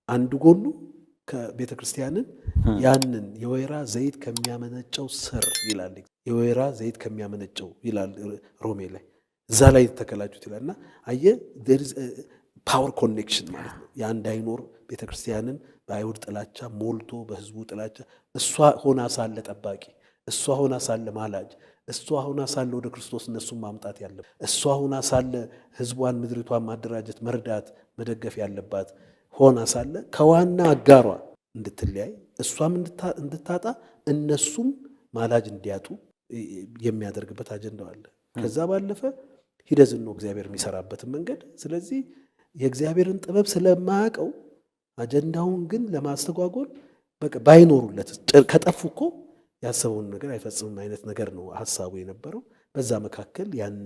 አንዱ ጎኑ ከቤተ ክርስቲያንን ያንን የወይራ ዘይት ከሚያመነጨው ስር ይላል። የወይራ ዘይት ከሚያመነጨው ይላል ሮሜ ላይ እዛ ላይ ተከላችሁት ይላልና አየ ፓወር ኮኔክሽን ማለት ነው። ያ እንዳይኖር ቤተ ክርስቲያንን በአይሁድ ጥላቻ ሞልቶ በህዝቡ ጥላቻ እሷ ሆና ሳለ ጠባቂ፣ እሷ ሆና ሳለ ማላጅ፣ እሷ ሆና ሳለ ወደ ክርስቶስ እነሱን ማምጣት ያለባት፣ እሷ ሆና ሳለ ህዝቧን ምድሪቷን ማደራጀት፣ መርዳት፣ መደገፍ ያለባት ሆና ሳለ ከዋና አጋሯ እንድትለያይ እሷም እንድታጣ እነሱም ማላጅ እንዲያጡ የሚያደርግበት አጀንዳው አለ። ከዛ ባለፈ ሂደዝን ነው እግዚአብሔር የሚሰራበትን መንገድ። ስለዚህ የእግዚአብሔርን ጥበብ ስለማያውቀው አጀንዳውን ግን ለማስተጓጎል በቃ ባይኖሩለት ከጠፉ እኮ ያሰበውን ነገር አይፈጽምም አይነት ነገር ነው ሀሳቡ የነበረው። በዛ መካከል ያን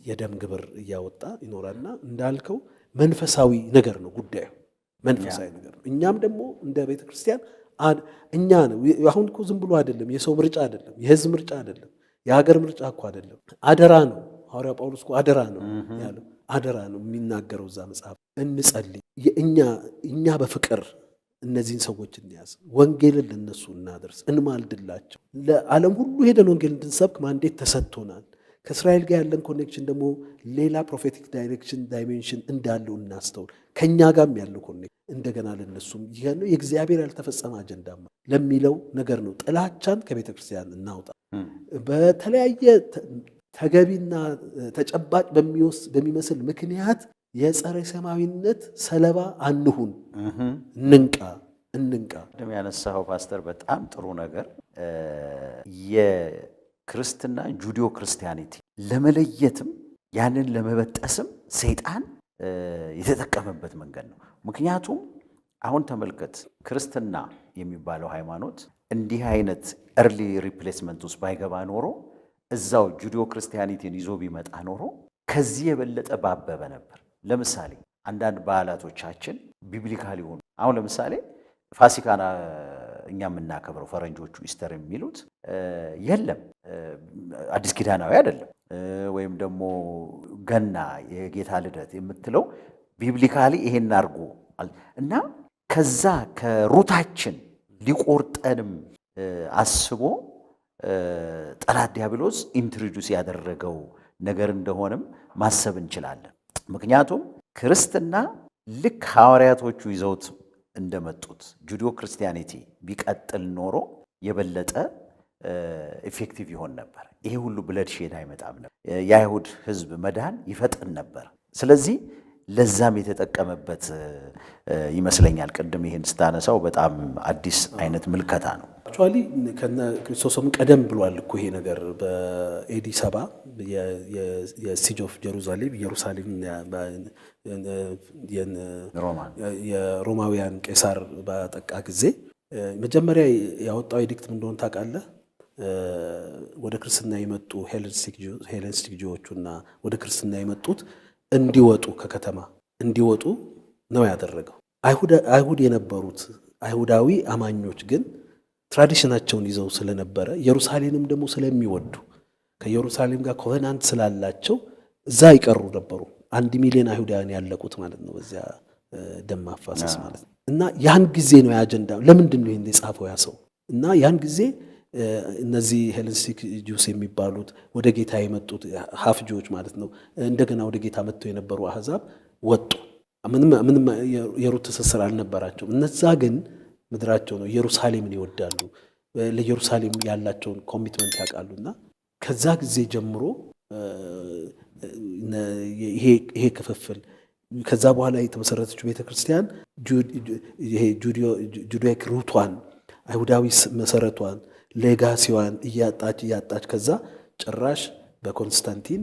የደም ግብር እያወጣ ይኖራልና እንዳልከው መንፈሳዊ ነገር ነው ጉዳዩ፣ መንፈሳዊ ነገር ነው። እኛም ደግሞ እንደ ቤተ ክርስቲያን እኛ ነው አሁን እኮ ዝም ብሎ አይደለም፣ የሰው ምርጫ አይደለም፣ የህዝብ ምርጫ አይደለም፣ የሀገር ምርጫ እኮ አይደለም፣ አደራ ነው። ሐዋርያው ጳውሎስ እኮ አደራ ነው ያለው፣ አደራ ነው የሚናገረው እዛ መጽሐፍ። እንጸልይ፣ እኛ በፍቅር እነዚህን ሰዎች እንያዝ፣ ወንጌልን ለነሱ እናደርስ፣ እንማልድላቸው። ለዓለም ሁሉ ሄደን ወንጌል እንድንሰብክ ማንዴት ተሰጥቶናል። ከእስራኤል ጋር ያለን ኮኔክሽን ደግሞ ሌላ ፕሮፌቲክ ዳይሜንሽን እንዳለው እናስተውል። ከእኛ ጋርም ያለው ኮኔክሽን እንደገና ለነሱም ይህ ነው የእግዚአብሔር ያልተፈጸመ አጀንዳ ለሚለው ነገር ነው። ጥላቻን ከቤተ ክርስቲያን እናውጣ። በተለያየ ተገቢና ተጨባጭ በሚመስል ምክንያት የጸረ ሰማዊነት ሰለባ አንሁን። እንንቃ። ደም ያነሳው ፓስተር በጣም ጥሩ ነገር የክርስትና ጁዲዮ ክርስቲያኒቲ ለመለየትም ያንን ለመበጠስም ሰይጣን የተጠቀመበት መንገድ ነው። ምክንያቱም አሁን ተመልከት፣ ክርስትና የሚባለው ሃይማኖት እንዲህ አይነት ኤርሊ ሪፕሌስመንት ውስጥ ባይገባ ኖሮ እዛው ጁዲዮ ክርስቲያኒቲን ይዞ ቢመጣ ኖሮ ከዚህ የበለጠ ባበበ ነበር። ለምሳሌ አንዳንድ በዓላቶቻችን ቢብሊካሊ ሆኑ። አሁን ለምሳሌ ፋሲካና እኛ የምናከብረው ፈረንጆቹ ኢስተር የሚሉት የለም፣ አዲስ ኪዳናዊ አይደለም። ወይም ደግሞ ገና የጌታ ልደት የምትለው ቢብሊካሊ ይሄን አድርጎ እና ከዛ ከሩታችን ሊቆርጠንም አስቦ ጠላት ዲያብሎስ ኢንትሮዱስ ያደረገው ነገር እንደሆነም ማሰብ እንችላለን። ምክንያቱም ክርስትና ልክ ሐዋርያቶቹ ይዘውት እንደመጡት ጁዲዮ ክርስቲያኒቲ ቢቀጥል ኖሮ የበለጠ ኢፌክቲቭ ይሆን ነበር። ይሄ ሁሉ ብለድ ሼድ አይመጣም ነበር። የአይሁድ ሕዝብ መዳን ይፈጥን ነበር። ስለዚህ ለዛም የተጠቀመበት ይመስለኛል። ቅድም ይሄን ስታነሳው በጣም አዲስ አይነት ምልከታ ነው። አክቹዋሊ ከነ ክርስቶስም ቀደም ብሏል እኮ ይሄ ነገር በኤዲ 70 የሲጅ ኦፍ ጀሩሳሌም የሮማውያን ቄሳር ባጠቃ ጊዜ መጀመሪያ ያወጣው ኤዲክት ምን እንደሆነ ታውቃለህ? ወደ ክርስትና የመጡ ሄሌኒስቲክ ጂዎቹና ወደ ክርስትና የመጡት እንዲወጡ ከከተማ እንዲወጡ ነው ያደረገው። አይሁድ የነበሩት አይሁዳዊ አማኞች ግን ትራዲሽናቸውን ይዘው ስለነበረ ኢየሩሳሌምም ደግሞ ስለሚወዱ ከኢየሩሳሌም ጋር ኮቨናንት ስላላቸው እዛ ይቀሩ ነበሩ። 1 ሚሊዮን አይሁዳውያን ያለቁት ማለት ነው በዚያ ደም ማፋሰስ ማለት ነው። እና ያን ጊዜ ነው የአጀንዳ ለምንድን ነው ይሄን የጻፈው ያ ሰው? እና ያን ጊዜ እነዚህ ሄሌኒስቲክ ጁስ የሚባሉት ወደ ጌታ የመጡት ሀፍ ጆች ማለት ነው እንደገና ወደ ጌታ መጥተው የነበሩ አህዛብ ወጡ። ምንም የሩት ትስስር አልነበራቸውም። እነዛ ግን ምድራቸው ነው፣ ኢየሩሳሌምን ይወዳሉ፣ ለኢየሩሳሌም ያላቸውን ኮሚትመንት ያውቃሉና ከዛ ጊዜ ጀምሮ ይሄ ክፍፍል ከዛ በኋላ የተመሰረተችው ቤተክርስቲያን ይሄ ጁዲክ ሩቷን አይሁዳዊ መሰረቷን ሌጋሲዋን እያጣች ከዛ ጭራሽ በኮንስታንቲን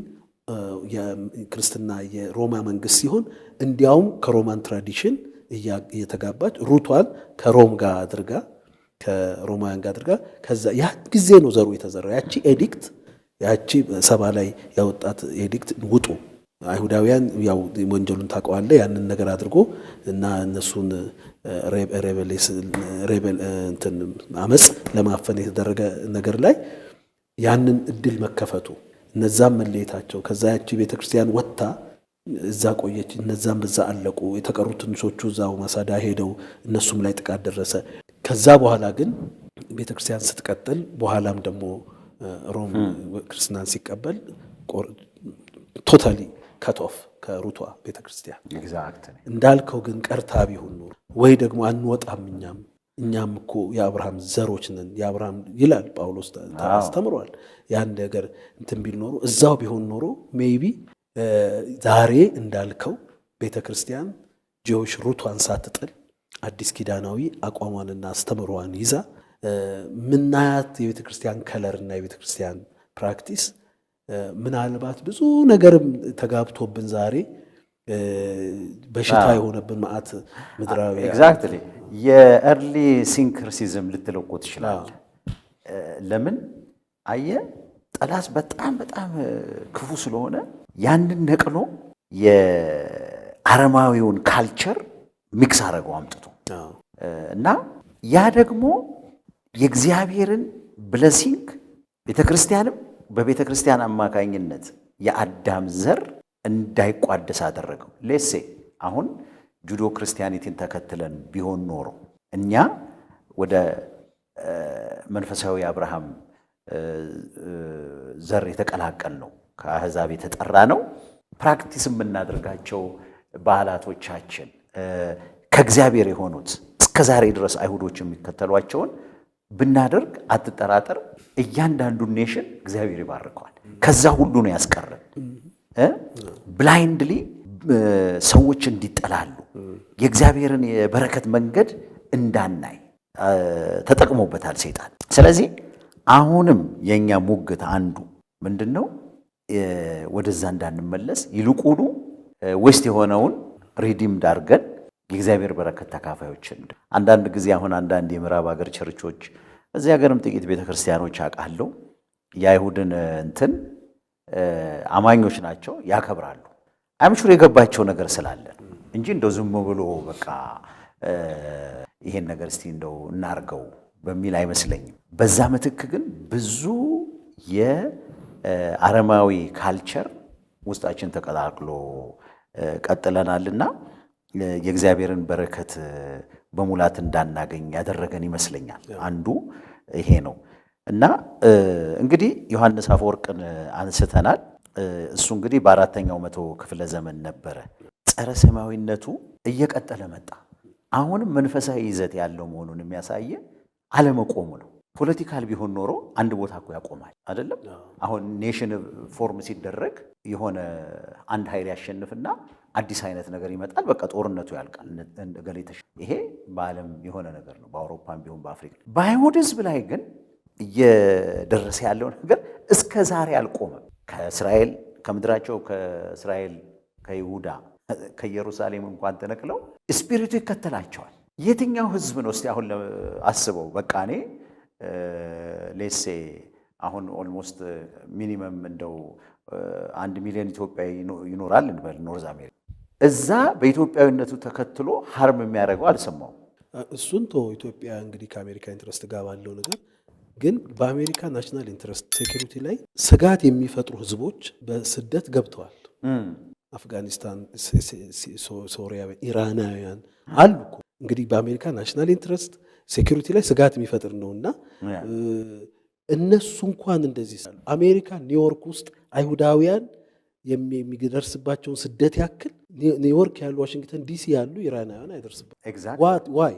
የክርስትና የሮማ መንግስት ሲሆን እንዲያውም ከሮማን ትራዲሽን እየተጋባች ሩቷን ከሮም ጋር አድርጋ ከሮማውያን ጋር አድርጋ ከዛ ያ ጊዜ ነው ዘሩ የተዘራው። ያቺ ኤዲክት ያቺ 70 ላይ ያወጣት ኤዲክት ውጡ አይሁዳውያን ያው ወንጀሉን ታውቀዋለህ ያንን ነገር አድርጎ እና እነሱን ሬቤል እንትን አመጽ ለማፈን የተደረገ ነገር ላይ ያንን እድል መከፈቱ እነዛም መለየታቸው ከዛ ያቺ ቤተክርስቲያን ወጣ እዛ ቆየች። እነዛም በዛ አለቁ። የተቀሩ ትንሾቹ እዛው ማሳዳ ሄደው እነሱም ላይ ጥቃት ደረሰ። ከዛ በኋላ ግን ቤተክርስቲያን ስትቀጥል በኋላም ደግሞ ሮም ክርስትናን ሲቀበል ቶታሊ ከት ኦፍ ከሩቷ ቤተክርስቲያን እንዳልከው ግን ቀርታ ቢሆን ኖሮ ወይ ደግሞ አንወጣም እኛም እኮ የአብርሃም ዘሮች ነን የአብርሃም ይላል ጳውሎስ አስተምሯል። ያን ነገር እንትን ቢል ኖሮ እዛው ቢሆን ኖሮ ሜይቢ ዛሬ እንዳልከው ቤተክርስቲያን ጂኦሽ ሩቷን ሳትጥል አዲስ ኪዳናዊ አቋሟንና አስተምሯን ይዛ ምናያት የቤተክርስቲያን ከለርና የቤተክርስቲያን ፕራክቲስ ምናልባት ብዙ ነገርም ተጋብቶብን ዛሬ በሽታ የሆነብን ማዕት ምድራዊ ኤግዛክትሊ የኤርሊ ሲንክሪሲዝም ልትለው እኮ ትችላለህ። ለምን አየ ጠላት በጣም በጣም ክፉ ስለሆነ ያንን ነቅሎ የአረማዊውን ካልቸር ሚክስ አደረገው አምጥቶ እና ያ ደግሞ የእግዚአብሔርን ብለሲንግ ቤተክርስቲያንም በቤተክርስቲያን አማካኝነት የአዳም ዘር እንዳይቋደስ አደረገው። ሌሴ አሁን ጁዶ ክርስቲያኒቲን ተከትለን ቢሆን ኖሮ እኛ ወደ መንፈሳዊ አብርሃም ዘር የተቀላቀል ነው፣ ከአሕዛብ የተጠራ ነው። ፕራክቲስ የምናደርጋቸው ባህላቶቻችን ከእግዚአብሔር የሆኑት እስከ ዛሬ ድረስ አይሁዶች የሚከተሏቸውን ብናደርግ አትጠራጠር፣ እያንዳንዱን ኔሽን እግዚአብሔር ይባርከዋል። ከዛ ሁሉ ነው ያስቀረን። ብላይንድሊ ሰዎች እንዲጠላሉ የእግዚአብሔርን የበረከት መንገድ እንዳናይ ተጠቅሞበታል ሰይጣን። ስለዚህ አሁንም የኛ ሙግት አንዱ ምንድነው? ወደዛ እንዳንመለስ ይልቁኑ ዌስት የሆነውን ሪዲምድ አድርገን የእግዚአብሔር በረከት ተካፋዮችን። አንዳንድ ጊዜ አሁን አንዳንድ የምዕራብ ሀገር ቸርቾች እዚህ ሀገርም ጥቂት ቤተክርስቲያኖች አውቃለሁ የአይሁድን እንትን አማኞች ናቸው ያከብራሉ። አምሹር የገባቸው ነገር ስላለ እንጂ እንደው ዝም ብሎ በቃ ይሄን ነገር እስቲ እንደው እናርገው በሚል አይመስለኝም። በዛ ምትክ ግን ብዙ የአረማዊ ካልቸር ውስጣችን ተቀላቅሎ ቀጥለናልና የእግዚአብሔርን በረከት በሙላት እንዳናገኝ ያደረገን ይመስለኛል። አንዱ ይሄ ነው እና እንግዲህ ዮሐንስ አፈወርቅን አንስተናል። እሱ እንግዲህ በአራተኛው መቶ ክፍለ ዘመን ነበረ። ጸረ ሰማያዊነቱ እየቀጠለ መጣ። አሁንም መንፈሳዊ ይዘት ያለው መሆኑን የሚያሳየ አለመቆሙ ነው። ፖለቲካል ቢሆን ኖሮ አንድ ቦታ እኮ ያቆማል አይደለም። አሁን ኔሽን ፎርም ሲደረግ የሆነ አንድ ኃይል ያሸንፍና አዲስ አይነት ነገር ይመጣል። በቃ ጦርነቱ ያልቃል። ይሄ በዓለም የሆነ ነገር ነው፣ በአውሮፓም ቢሆን በአፍሪካ። በአይሁድ ሕዝብ ላይ ግን እየደረሰ ያለው ነገር እስከ ዛሬ አልቆመም። ከእስራኤል ከምድራቸው ከእስራኤል ከይሁዳ ከኢየሩሳሌም እንኳን ተነቅለው ስፒሪቱ ይከተላቸዋል። የትኛው ሕዝብ ነው እስቲ አሁን አስበው። በቃ እኔ ሌሴ አሁን ኦልሞስት ሚኒመም እንደው 1 ሚሊዮን ኢትዮጵያዊ ይኖራል እንበል ኖርዝ አሜሪካ። እዛ በኢትዮጵያዊነቱ ተከትሎ ሀርም የሚያደርገው አልሰማው። እሱን ቶ ኢትዮጵያ እንግዲህ ከአሜሪካ ኢንትረስት ጋር ባለው ነገር ግን በአሜሪካ ናሽናል ኢንትረስት ሴኩሪቲ ላይ ስጋት የሚፈጥሩ ህዝቦች በስደት ገብተዋል። አፍጋኒስታን፣ ሶሪያውያን፣ ኢራናውያን አሉ እኮ እንግዲህ በአሜሪካ ናሽናል ኢንትረስት ሴኩሪቲ ላይ ስጋት የሚፈጥር ነውና እነሱ እንኳን እንደዚህ አሜሪካ ኒውዮርክ ውስጥ አይሁዳውያን የሚደርስባቸውን ስደት ያክል ኒውዮርክ ያሉ ዋሽንግተን ዲሲ ያሉ ኢራናውያን አይደርስባቸውም። ዋይ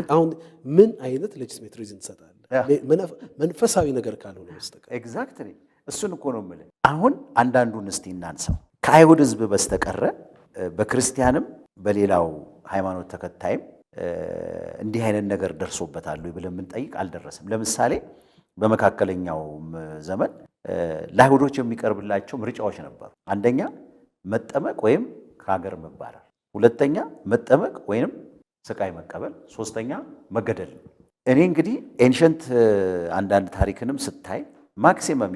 አሁን ምን አይነት ሌጂስሌቲቭ ሪዝን ትሰጣለህ? መንፈሳዊ ነገር ካልሆነ በስተቀር። ኤግዛክትሊ እሱን እኮ ነው የምልህ። አሁን አንዳንዱን እስቲ እናንሳው። ከአይሁድ ህዝብ በስተቀረ በክርስቲያንም በሌላው ሃይማኖት ተከታይም እንዲህ አይነት ነገር ደርሶበታል ብለን ብንጠይቅ አልደረሰም። ለምሳሌ በመካከለኛው ዘመን ለአይሁዶች የሚቀርብላቸው ምርጫዎች ነበሩ። አንደኛ መጠመቅ ወይም ከሀገር መባረር፣ ሁለተኛ መጠመቅ ወይም ስቃይ መቀበል፣ ሶስተኛ መገደል። እኔ እንግዲህ ኤንሸንት አንዳንድ ታሪክንም ስታይ ማክሲመም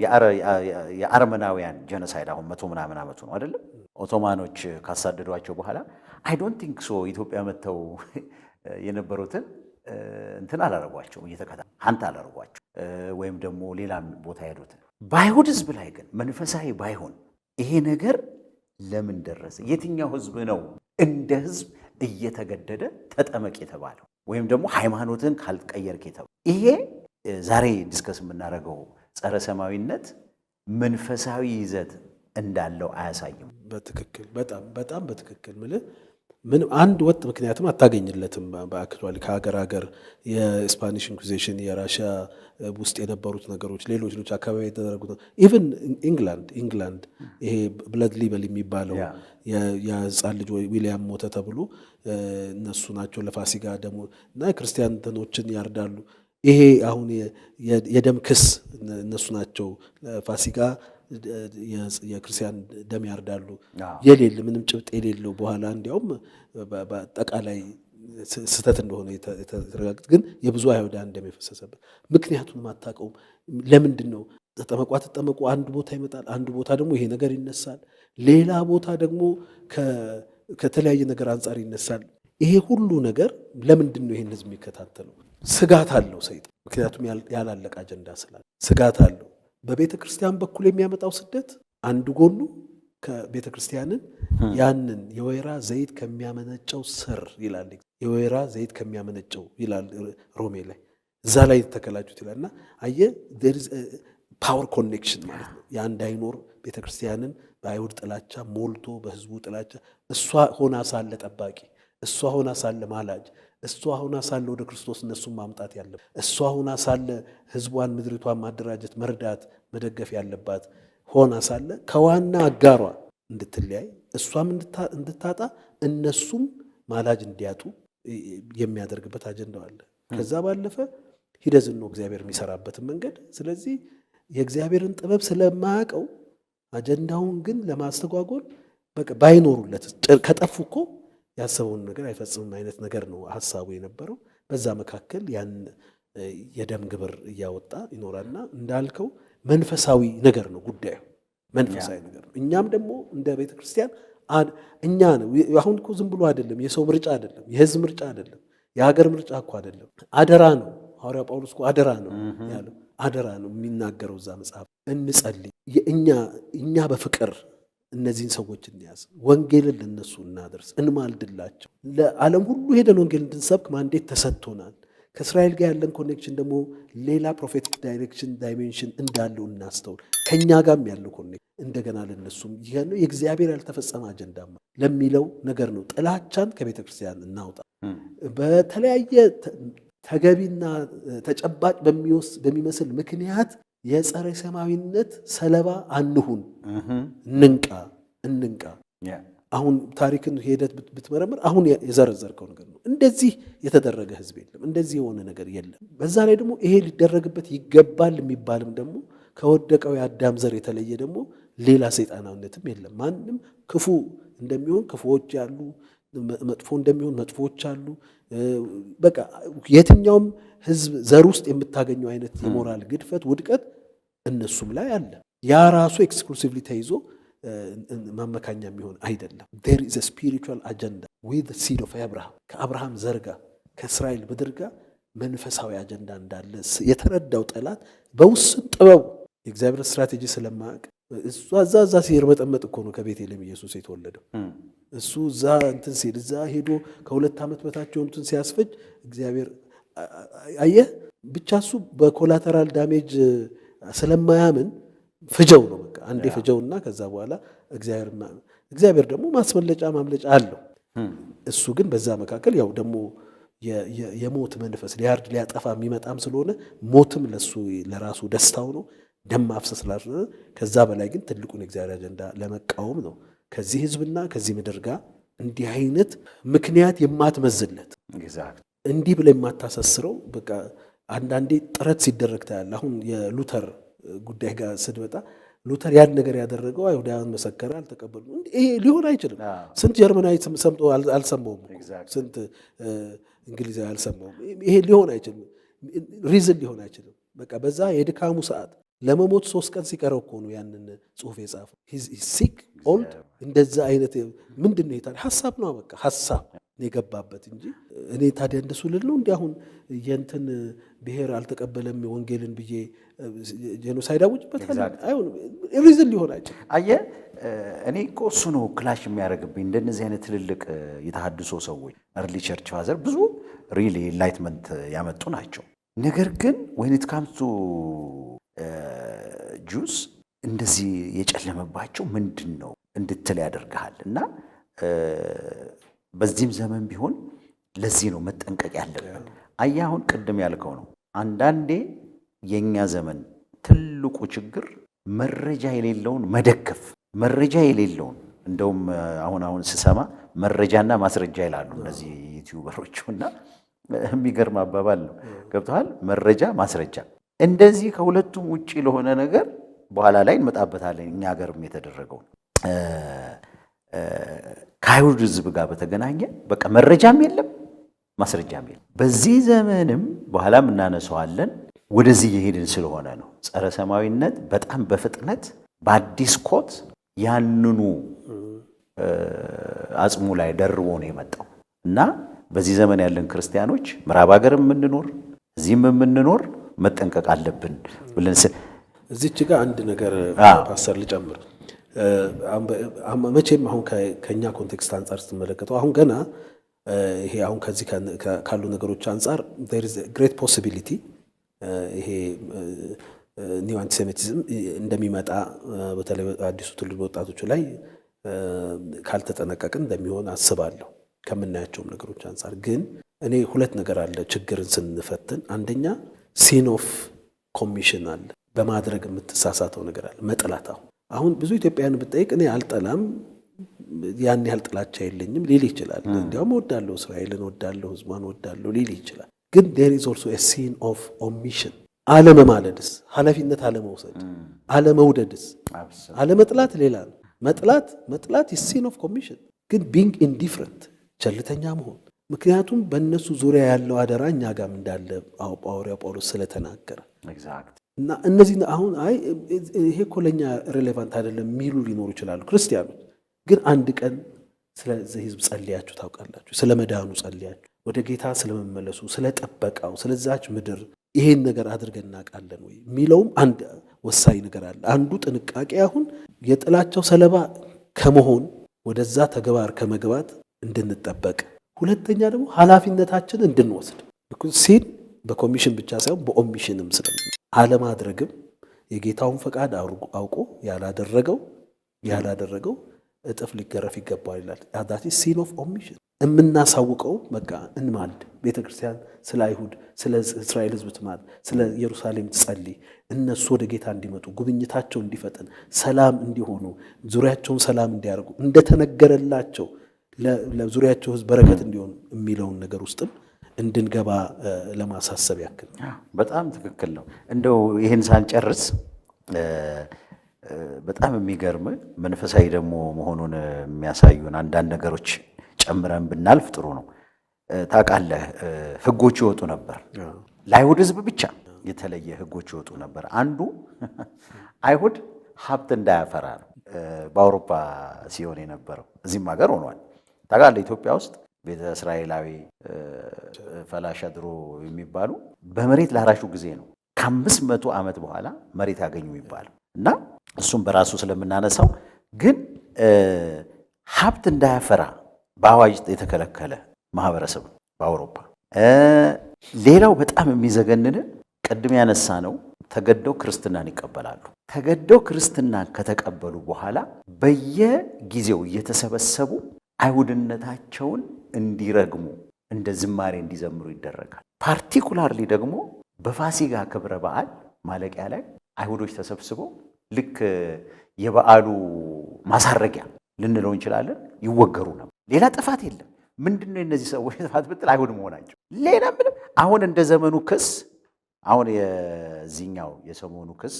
የአርመናውያን ጀኖሳይድ አሁን 100 ምናምን ዓመቱ ነው አይደለም፣ ኦቶማኖች ካሳደዷቸው በኋላ አይ ዶንት ቲንክ ሶ ኢትዮጵያ መጥተው የነበሩትን እንትን አላረጓቸው፣ እየተከታተሉ ሀንት አላረጓቸው ወይም ደግሞ ሌላ ቦታ ሄዱትን። በአይሁድ ህዝብ ላይ ግን መንፈሳዊ ባይሆን ይሄ ነገር ለምን ደረሰ? የትኛው ህዝብ ነው እንደ ህዝብ እየተገደደ ተጠመቅ የተባለው ወይም ደግሞ ሃይማኖትን ካልቀየርክ የተባለው? ይሄ ዛሬ ዲስከስ የምናደርገው ጸረ ሰማዊነት መንፈሳዊ ይዘት እንዳለው አያሳይም። በትክክል በጣም በትክክል ምን አንድ ወጥ ምክንያትም አታገኝለትም። በአክቹዋሊ ከሀገር የስፓኒሽ ኢንኩዚሽን የራሽያ ውስጥ የነበሩት ነገሮች ሌሎች አካባቢ የተደረጉት ኢቭን ኢንግላንድ ይሄ ብለድ ሊበል የሚባለው የህፃን ልጅ ዊሊያም ሞተ ተብሎ እነሱ ናቸው ለፋሲካ ደግሞ እና ክርስቲያን እንትኖችን ያርዳሉ። ይሄ አሁን የደም ክስ እነሱ ናቸው ለፋሲካ የክርስቲያን ደም ያርዳሉ የሌለ ምንም ጭብጥ የሌለው በኋላ እንዲያውም በአጠቃላይ ስህተት እንደሆነ የተረጋግጥ ግን የብዙ አይሁዳን ደም የፈሰሰበት ምክንያቱን ማታውቀውም። ለምንድን ነው ተጠመቁ አንድ ቦታ ይመጣል፣ አንድ ቦታ ደግሞ ይሄ ነገር ይነሳል፣ ሌላ ቦታ ደግሞ ከተለያየ ነገር አንጻር ይነሳል። ይሄ ሁሉ ነገር ለምንድን ነው ይሄን ህዝብ የሚከታተለው? ስጋት አለው ሰይጣን። ምክንያቱም ያላለቀ አጀንዳ ስላለ ስጋት አለው። በቤተ ክርስቲያን በኩል የሚያመጣው ስደት አንዱ ጎኑ ከቤተ ክርስቲያንን ያንን የወይራ ዘይት ከሚያመነጨው ስር ይላል፣ የወይራ ዘይት ከሚያመነጨው ይላል ሮሜ ላይ እዛ ላይ ተከላችሁት ይላልና አየህ ፓወር ኮኔክሽን ማለት ነው። ያ እንዳይኖር ቤተ ክርስቲያንን በአይሁድ ጥላቻ ሞልቶ በህዝቡ ጥላቻ እሷ ሆና ሳለ ጠባቂ፣ እሷ ሆና ሳለ ማላጅ፣ እሷ ሆና ሳለ ወደ ክርስቶስ እነሱን ማምጣት ያለባት፣ እሷ ሆና ሳለ ህዝቧን ምድሪቷን ማደራጀት መርዳት መደገፍ ያለባት ሆና ሳለ ከዋና አጋሯ እንድትለያይ እሷም እንድታጣ እነሱም ማላጅ እንዲያጡ የሚያደርግበት አጀንዳው አለ። ከዛ ባለፈ ሂደዝን ነው እግዚአብሔር የሚሰራበትን መንገድ። ስለዚህ የእግዚአብሔርን ጥበብ ስለማያውቀው አጀንዳውን ግን ለማስተጓጎል በቃ ባይኖሩለት ከጠፉ እኮ ያሰበውን ነገር አይፈጽምም አይነት ነገር ነው ሀሳቡ የነበረው። በዛ መካከል ያን የደም ግብር እያወጣ ይኖራልና እንዳልከው መንፈሳዊ ነገር ነው ጉዳዩ፣ መንፈሳዊ ነገር ነው። እኛም ደግሞ እንደ ቤተ ክርስቲያን እኛ ነው አሁን እኮ ዝም ብሎ አይደለም፣ የሰው ምርጫ አይደለም፣ የህዝብ ምርጫ አይደለም፣ የሀገር ምርጫ እኮ አይደለም፣ አደራ ነው። ሐዋርያው ጳውሎስ እኮ አደራ ነው ያለው፣ አደራ ነው የሚናገረው እዛ መጽሐፍ። እንጸልይ፣ እኛ በፍቅር እነዚህን ሰዎች እንያዝ፣ ወንጌልን ለነሱ እናደርስ፣ እንማልድላቸው። ለዓለም ሁሉ ሄደን ወንጌል እንድንሰብክ ማንዴት ተሰጥቶናል። ከእስራኤል ጋር ያለን ኮኔክሽን ደግሞ ሌላ ፕሮፌቲክ ዳይሜንሽን እንዳለው እናስተውል። ከእኛ ጋርም ያለው ኮኔክሽን እንደገና ለነሱም የእግዚአብሔር ያልተፈጸመ አጀንዳ ለሚለው ነገር ነው። ጥላቻን ከቤተ ክርስቲያን እናውጣ። በተለያየ ተገቢና ተጨባጭ በሚመስል ምክንያት የጸረ ሰማዊነት ሰለባ አንሁን። እንንቃ። አሁን ታሪክን ሂደት ብትመረምር አሁን የዘረዘርከው ነገር ነው። እንደዚህ የተደረገ ህዝብ የለም፣ እንደዚህ የሆነ ነገር የለም። በዛ ላይ ደግሞ ይሄ ሊደረግበት ይገባል የሚባልም ደግሞ ከወደቀው የአዳም ዘር የተለየ ደግሞ ሌላ ሰይጣናዊነትም የለም። ማንም ክፉ እንደሚሆን ክፉዎች አሉ፣ መጥፎ እንደሚሆን መጥፎዎች አሉ። በቃ የትኛውም ህዝብ ዘር ውስጥ የምታገኘው አይነት የሞራል ግድፈት ውድቀት እነሱም ላይ አለ። ያ ራሱ ኤክስክሉሲቭሊ ተይዞ ማመካኛ የሚሆን አይደለም። there is a spiritual agenda with the seed of Abraham ከአብርሃም ዘር ጋር ከእስራኤል ምድር ጋር መንፈሳዊ አጀንዳ እንዳለ የተረዳው ጠላት በውስን ጥበቡ የእግዚአብሔር ስትራቴጂ ስለማያውቅ እዛ ሲርመጠመጥ እኮ ነው ከቤተልሔም ኢየሱስ የተወለደው። እሱ እዛ እንትን ሲል እዛ ሄዶ ከ2 ዓመት በታች የሆኑትን ሲያስፈጅ እግዚአብሔር አየህ ብቻ እሱ በኮላተራል ዳሜጅ ስለማያምን ፍጀው ነው በቃ አንዴ ፍጀውና ከዛ በኋላ እግዚአብሔር ደግሞ ማስመለጫ ማምለጫ አለው። እሱ ግን በዛ መካከል ያው ደግሞ የሞት መንፈስ ሊያርድ ሊያጠፋ የሚመጣም ስለሆነ ሞትም ለሱ ለራሱ ደስታው ነው፣ ደም ማፍሰስ ስላልሆነ ከዛ በላይ ግን ትልቁን የእግዚአብሔር አጀንዳ ለመቃወም ነው። ከዚህ ህዝብና ከዚህ ምድር ጋር እንዲህ አይነት ምክንያት የማትመዝለት እንዲህ ብለ የማታሳስረው በቃ አንዳንዴ ጥረት ሲደረግ ታያለህ። አሁን የሉተር ጉዳይ ጋር ስንመጣ ሉተር ያን ነገር ያደረገው አይሁዳውያን መሰከረ፣ አልተቀበሉም። ይሄ ሊሆን አይችልም። ስንት ጀርመናዊ ሰምቶ አልሰማውም፣ ስንት እንግሊዛዊ አልሰማውም። ይሄ ሊሆን አይችልም፣ ሪዝን ሊሆን አይችልም። በቃ በዛ የድካሙ ሰዓት ለመሞት 3 ቀን ሲቀረው እኮ ነው ያንን ጽሑፍ የጻፈው። ሲክ ኦልድ እንደዛ አይነት ምንድን ነው ይታል ሐሳብ ነው በቃ ሐሳብ የገባበት እንጂ እኔ ታዲያ እንደሱ ልል ነው እንዲ አሁን የእንትን ብሔር አልተቀበለም ወንጌልን ብዬ ጄኖሳይድ አውጅበታል። አይሁን ሪዝን ሊሆን አይችልም። አየህ እኔ እኮ እሱ ነው ክላሽ የሚያደርግብኝ። እንደነዚህ አይነት ትልልቅ የተሐድሶ ሰዎች እርሊ ቸርች ፋዘር ብዙ ሪሊ ኢንላይትመንት ያመጡ ናቸው። ነገር ግን when it comes to ጁስ እንደዚህ የጨለመባቸው ምንድን ነው እንድትል ያደርግሃል። እና በዚህም ዘመን ቢሆን ለዚህ ነው መጠንቀቅ ያለብን። አየህ አሁን ቅድም ያልከው ነው። አንዳንዴ የኛ ዘመን ትልቁ ችግር መረጃ የሌለውን መደገፍ፣ መረጃ የሌለውን እንደውም አሁን ስሰማ መረጃና ማስረጃ ይላሉ እነዚህ ዩቲዩበሮቹ። እና የሚገርም አባባል ነው። ገብቶሃል? መረጃ ማስረጃ። እንደዚህ ከሁለቱም ውጪ ለሆነ ነገር በኋላ ላይ እንመጣበታለን። እኛ ሀገርም የተደረገው ከአይሁድ ሕዝብ ጋር በተገናኘ በቃ መረጃም የለም ማስረጃም የለም። በዚህ ዘመንም በኋላም እናነሳዋለን ወደዚህ እየሄድን ስለሆነ ነው። ጸረ ሰማዊነት በጣም በፍጥነት በአዲስ ኮት ያንኑ አጽሙ ላይ ደርቦ ነው የመጣው እና በዚህ ዘመን ያለን ክርስቲያኖች ምዕራብ ሀገርም የምንኖር እዚህም የምንኖር መጠንቀቅ አለብን ብለን እዚች ጋር አንድ ነገር ፓስተር ልጨምር። መቼም አሁን ከኛ ኮንቴክስት አንጻር ስትመለከተው አሁን ገና ይሄ አሁን ከዚህ ካሉ ነገሮች አንጻር there is a great possibility ይሄ ኒው አንቲሴሚቲዝም እንደሚመጣ በተለይ አዲሱ ትውልድ ወጣቶች ላይ ካልተጠነቀቅን እንደሚሆን አስባለሁ። ከምናያቸውም ነገሮች አንጻር ግን እኔ ሁለት ነገር አለ ችግርን ስንፈትን። አንደኛ ሲን ኦፍ ኮሚሽን አለ፣ በማድረግ የምትሳሳተው ነገር አለ፣ መጥላት። አሁን ብዙ ኢትዮጵያውያን ብጠይቅ እኔ አልጠላም፣ ያን ያህል ጥላቻ የለኝም ሊል ይችላል። እንዲያውም እወዳለሁ፣ እስራኤልን እወዳለሁ፣ ህዝቧን እወዳለሁ ሊል ይችላል። ግን there is also a sin of omission። አለመማለድስ፣ ኃላፊነት አለመውሰድ፣ አለመውደድስ፣ አለመጥላት ሌላ ነው። መጥላት is sin of commission። ግን being indifferent ቸልተኛ መሆን፣ ምክንያቱም በእነሱ ዙሪያ ያለው አደራ እኛ ጋርም እንዳለ ሐዋርያው ጳውሎስ ስለተናገረ እና እነዚህ አሁን ይሄ እኮ ለእኛ ሬሌቫንት አይደለም የሚሉ ሊኖሩ ይችላሉ ክርስቲያኖች። ግን አንድ ቀን ስለዚህ ህዝብ ጸልያችሁ ታውቃላችሁ? ስለ መዳኑ ጸልያችሁ ወደ ጌታ ስለመመለሱ፣ ስለ ጠበቃው፣ ስለዛች ምድር ይሄን ነገር አድርገን እናውቃለን ወይ የሚለውም አንድ ወሳኝ ነገር አለ። አንዱ ጥንቃቄ አሁን የጥላቻው ሰለባ ከመሆን ወደዛ ተግባር ከመግባት እንድንጠበቅ፣ ሁለተኛ ደግሞ ኃላፊነታችን እንድንወስድ። ሲል በኮሚሽን ብቻ ሳይሆን በኦሚሽንም አለማድረግም የጌታውን ፈቃድ አውቆ ያላደረገው እጥፍ ሊገረፍ ይገባዋል ይላል። ዳት ኢዝ ሲን ኦፍ ኦሚሽን። የምናሳውቀው በቃ እንማልድ፣ ቤተክርስቲያን ስለ አይሁድ ስለ እስራኤል ህዝብ ትማል፣ ስለ ኢየሩሳሌም ትጸልይ፣ እነሱ ወደ ጌታ እንዲመጡ፣ ጉብኝታቸው እንዲፈጥን፣ ሰላም እንዲሆኑ፣ ዙሪያቸውን ሰላም እንዲያደርጉ፣ እንደተነገረላቸው ለዙሪያቸው ህዝብ በረከት እንዲሆኑ የሚለውን ነገር ውስጥም እንድንገባ ለማሳሰብ ያክል። በጣም ትክክል ነው። እንደው ይህን ሳንጨርስ በጣም የሚገርም መንፈሳዊ ደግሞ መሆኑን የሚያሳዩን አንዳንድ ነገሮች ጨምረን ብናልፍ ጥሩ ነው። ታውቃለህ ህጎች ይወጡ ነበር፣ ለአይሁድ ህዝብ ብቻ የተለየ ህጎች ይወጡ ነበር። አንዱ አይሁድ ሀብት እንዳያፈራ ነው በአውሮፓ ሲሆን የነበረው። እዚህም ሀገር ሆኗል። ታውቃለህ ኢትዮጵያ ውስጥ ቤተ እስራኤላዊ ፈላሻ ድሮ የሚባሉ በመሬት ላራሹ ጊዜ ነው ከ500 ዓመት በኋላ መሬት ያገኙ ይባላል። እና እሱም በራሱ ስለምናነሳው ግን ሀብት እንዳያፈራ በአዋጅ የተከለከለ ማህበረሰብ ነው በአውሮፓ። ሌላው በጣም የሚዘገንን ቅድም ያነሳ ነው፣ ተገደው ክርስትናን ይቀበላሉ። ተገደው ክርስትናን ከተቀበሉ በኋላ በየጊዜው እየተሰበሰቡ አይሁድነታቸውን እንዲረግሙ እንደ ዝማሬ እንዲዘምሩ ይደረጋል። ፓርቲኩላርሊ ደግሞ በፋሲጋ ክብረ በዓል ማለቂያ ላይ አይሁዶች ተሰብስበው ልክ የበዓሉ ማሳረጊያ ልንለው እንችላለን ይወገሩ ነበር። ሌላ ጥፋት የለም። ምንድነው የነዚህ ሰዎች ጥፋት ብትል አይሁድ መሆናቸው፣ ሌላ ምንም። አሁን እንደ ዘመኑ ክስ፣ አሁን የዚህኛው የሰሞኑ ክስ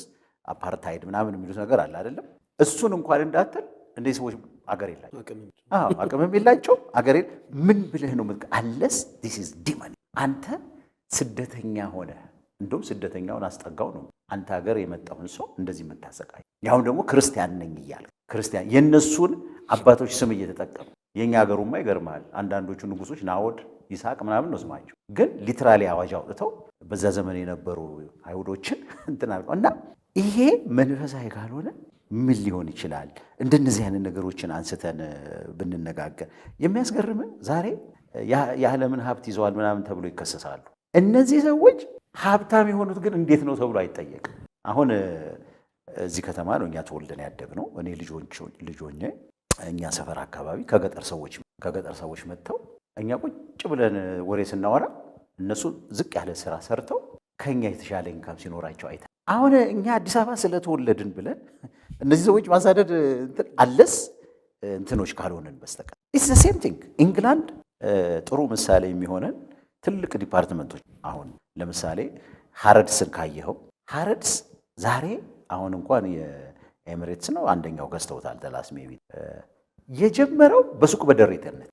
አፓርታይድ ምናምን የሚሉት ነገር አለ አይደለም? እሱን እንኳን እንዳትል እንደ ሰዎች አገር የላቸው፣ አቅምም የላቸው አገር። ምን ብለህ ነው አለስ ዲስ ኢዝ ዲመን። አንተ ስደተኛ ሆነ እንደውም ስደተኛውን አስጠጋው ነው አንተ ሀገር የመጣውን ሰው እንደዚህ የምታሰቃይ። ያሁን ደግሞ ክርስቲያን ነኝ እያለ ክርስቲያን የእነሱን አባቶች ስም እየተጠቀሙ የኛ ሀገሩማ ይገርማል። አንዳንዶቹ ንጉሶች ናዖድ፣ ይስሐቅ ምናምን ነው ስማቸው፣ ግን ሊትራሊ አዋጅ አውጥተው በዛ ዘመን የነበሩ አይሁዶችን እንትን አልቀው እና ይሄ መንፈሳዊ ካልሆነ ምን ሊሆን ይችላል? እንደነዚህ አይነት ነገሮችን አንስተን ብንነጋገር የሚያስገርም ዛሬ የዓለምን ሀብት ይዘዋል ምናምን ተብሎ ይከሰሳሉ። እነዚህ ሰዎች ሀብታም የሆኑት ግን እንዴት ነው ተብሎ አይጠየቅም። አሁን እዚህ ከተማ ነው እኛ ተወልደን ያደግነው። እኔ ልጅ ሆኜ እኛ ሰፈር አካባቢ ከገጠር ሰዎች መጥተው እኛ ቁጭ ብለን ወሬ ስናወራ እነሱ ዝቅ ያለ ስራ ሰርተው ከኛ የተሻለ ኢንካም ሲኖራቸው አይተን፣ አሁን እኛ አዲስ አበባ ስለተወለድን ብለን እነዚህ ሰዎች ማሳደድ አለስ እንትኖች ካልሆነን በስተቀር ኢትስ ዘ ሴም ቲንግ። ኢንግላንድ ጥሩ ምሳሌ የሚሆነን ትልቅ ዲፓርትመንቶች፣ አሁን ለምሳሌ ሃረድስን ካየኸው ሃረድስ ዛሬ አሁን እንኳን የኤሚሬትስ ነው አንደኛው ገዝተውታል። ተላስ ሜቢ የጀመረው በሱቅ በደረቴነት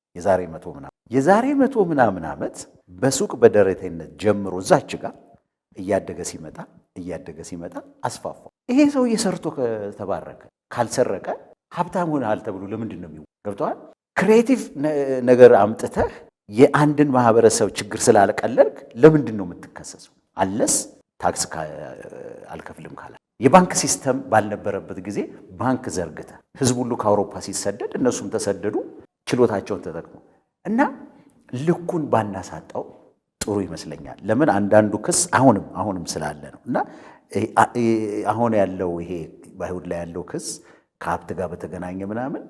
የዛሬ መቶ ምናምን ዓመት በሱቅ በደረቴነት ጀምሮ እዛች ጋር እያደገ ሲመጣ አስፋፋው። ይሄ ሰው እየሰርቶ ከተባረከ ካልሰረቀ ሀብታም ሆነሃል ተብሎ ለምንድን ነው ገብተዋል? ክሬቲቭ ነገር አምጥተህ የአንድን ማህበረሰብ ችግር ስላልቀለልክ ለምንድን ነው የምትከሰሰው? አለስ ታክስ አልከፍልም ካለ የባንክ ሲስተም ባልነበረበት ጊዜ ባንክ ዘርግተ ህዝብ ሁሉ ከአውሮፓ ሲሰደድ እነሱም ተሰደዱ ችሎታቸውን ተጠቅሞ እና ልኩን ባናሳጣው ጥሩ ይመስለኛል። ለምን አንዳንዱ ክስ አሁንም ስላለ ነው እና አሁን ያለው ይሄ በአይሁድ ላይ ያለው ክስ ከሀብት ጋር በተገናኘ ምናምን